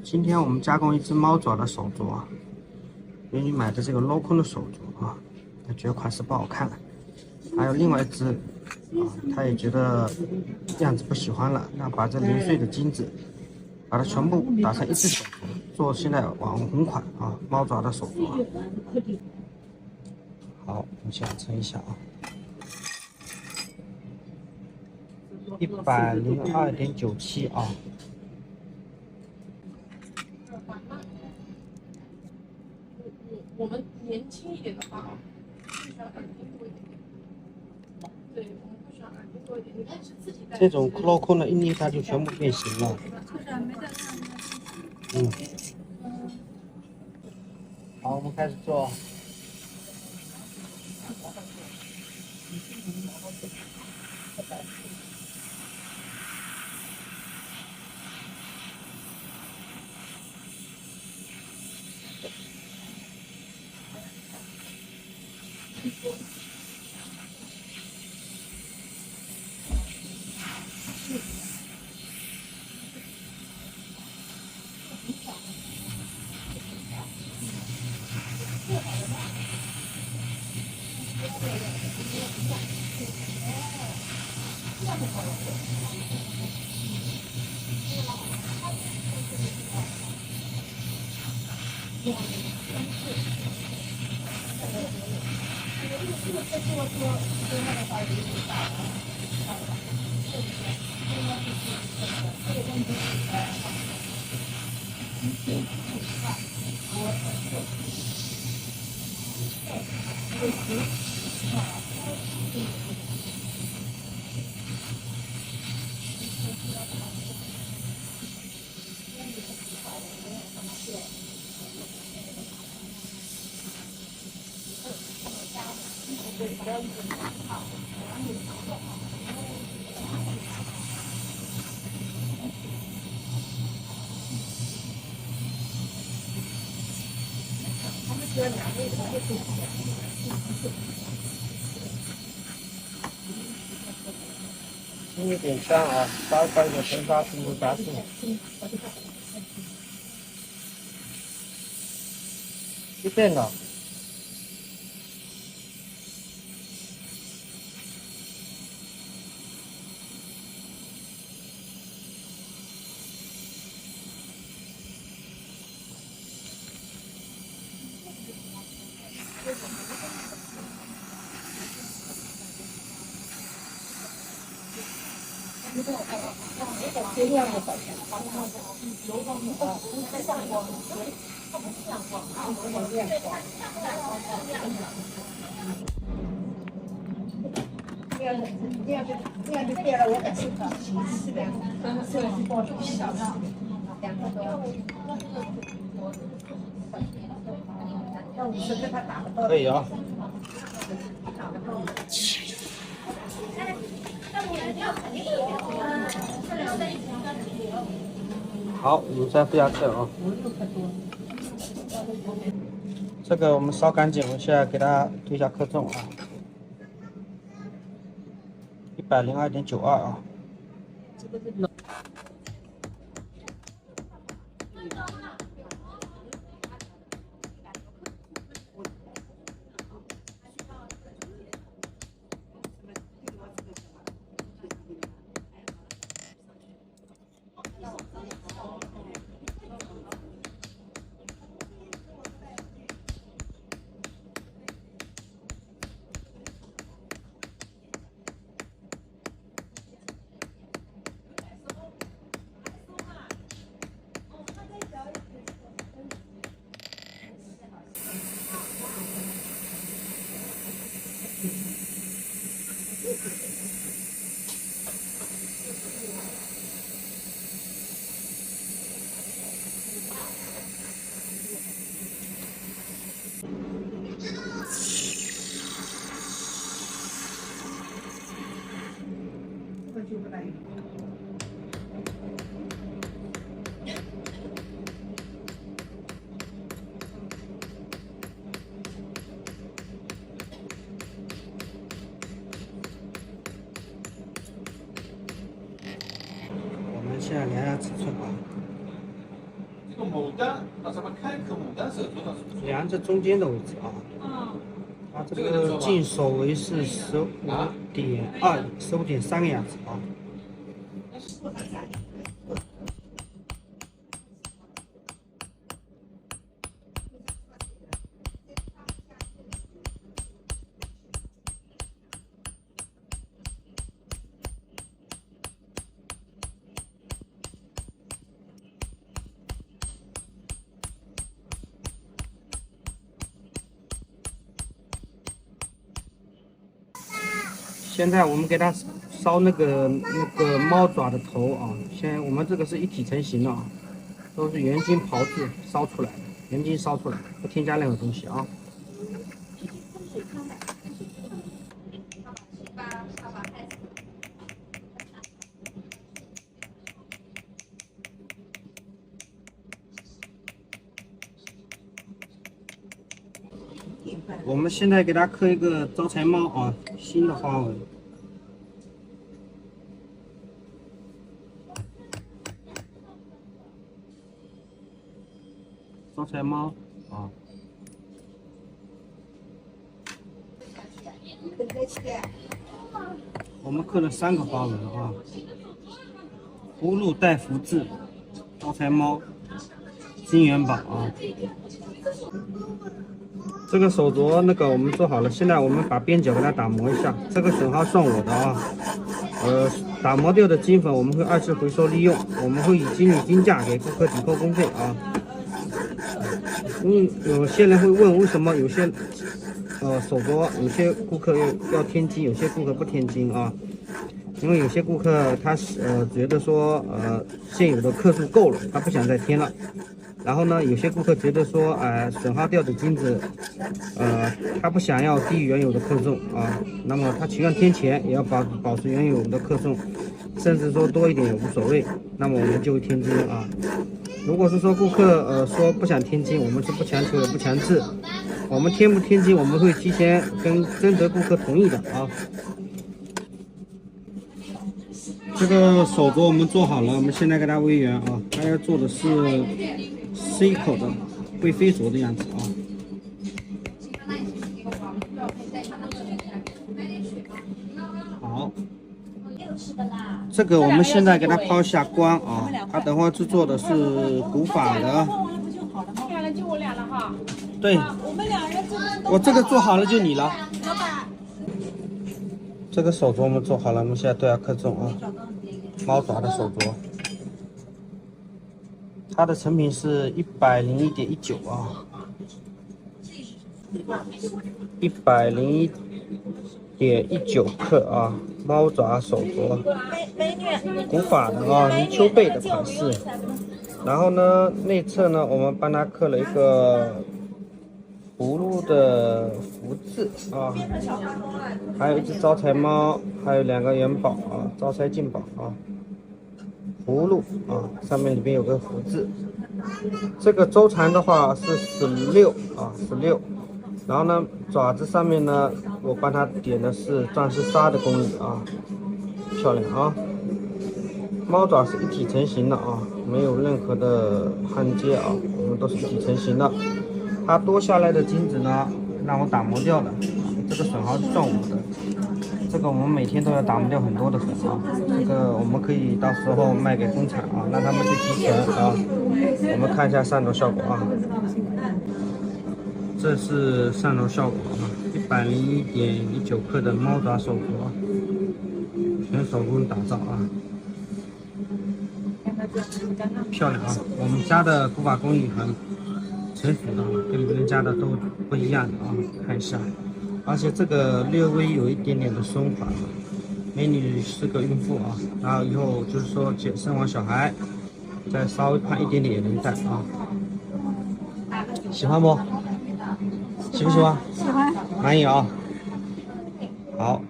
今天我们加工一只猫爪的手镯啊，美女买的这个镂空的手镯啊，她觉得款式不好看。还有另外一只啊，她也觉得样子不喜欢了，那把这零碎的金子，把它全部打成一只手镯，做现在网红款啊，猫爪的手镯。好，我们先称一下啊，102.97啊。我们年轻一点的话，会喜欢耳钉多一点。对，我们会喜欢耳钉多一点。你看是自己戴。这种镂空的一捏它就全部变形了。嗯。好，我们开始做。轻一点枪啊，稍快的喷发速度加速。就变了。这样就变了，我感受到是两个，是小的2个多。那50跟他打不到。可以啊。好，我们再不下测啊。这个我们烧干净，我们现在给它对一下克重啊，102.92啊。我们现在量下尺寸啊。这个牡丹啊，什么开口牡丹手镯倒是不错。量这中间的位置啊。它这个净手围是15.3个样子啊。现在我们给它烧那个猫爪的头啊，现在我们这个是一体成型的啊，都是原金炮制烧出来的，原金烧出来的，不添加任何东西啊。我们现在给它刻一个招财猫啊，新的花纹。招财猫啊，我们刻了3个花纹啊，葫芦带福字，招财猫，金元宝啊。这个手镯那个我们做好了，现在我们把边角给它打磨一下，这个损耗算我的啊。打磨掉的金粉我们会2次回收利用，我们会以金率均价给顾客抵扣工费啊。有些人会问为什么有些手镯有些顾客要添金，有些顾客不添金啊？因为有些顾客他觉得说现有的克数够了，他不想再添了。然后呢，有些顾客觉得说，损耗掉的金子，他不想要低于原有的克重啊，那么他情愿添钱也要保持原有的克重，甚至说多一点也无所谓，那么我们就会添金啊。如果是说顾客说不想添金，我们是不强求也不强制，我们添不添金我们会提前征得顾客同意的啊。这个手镯我们做好了，我们现在给它微圆啊，它要做的是C 口的贵妃镯的样子啊。好，这个我们现在给它抛下光啊，它等会儿制作的是古法的。就我俩了哈。对，我这个做好了就你了。这个手镯我们做好了，我们现在都要克重啊。猫爪的手镯，它的成品是101.19啊，101.19克啊，猫爪手镯，古法的啊，泥鳅贝的款式。然后呢，内侧呢，我们帮它刻了一个葫芦的福字啊，还有一只招财猫，还有2个元宝啊，招财进宝啊，葫芦啊，上面里边有个福字。这个周长的话是16啊，16。然后呢，爪子上面呢，我帮它点的是钻石砂的工艺啊，漂亮啊。猫爪是一体成型的啊，没有任何的焊接啊，我们都是一体成型的。它多下来的金子呢，让我打磨掉了，这个损耗是算我的。这个我们每天都要打磨掉很多的粉啊，这个我们可以到时候卖给工厂啊，让他们去提纯啊。我们看一下上镯效果啊，这是上镯效果啊，101.19克的猫爪手镯，全手工打造啊。漂亮啊！我们家的古法工艺很成熟的，跟别人家的都不一样的啊，看一下。而且这个略微有一点点的松垮，美女是个孕妇啊，然后以后就是说生完小孩，再稍微胖一点点也能戴啊。喜欢不？喜不喜欢？喜欢。满意啊。好。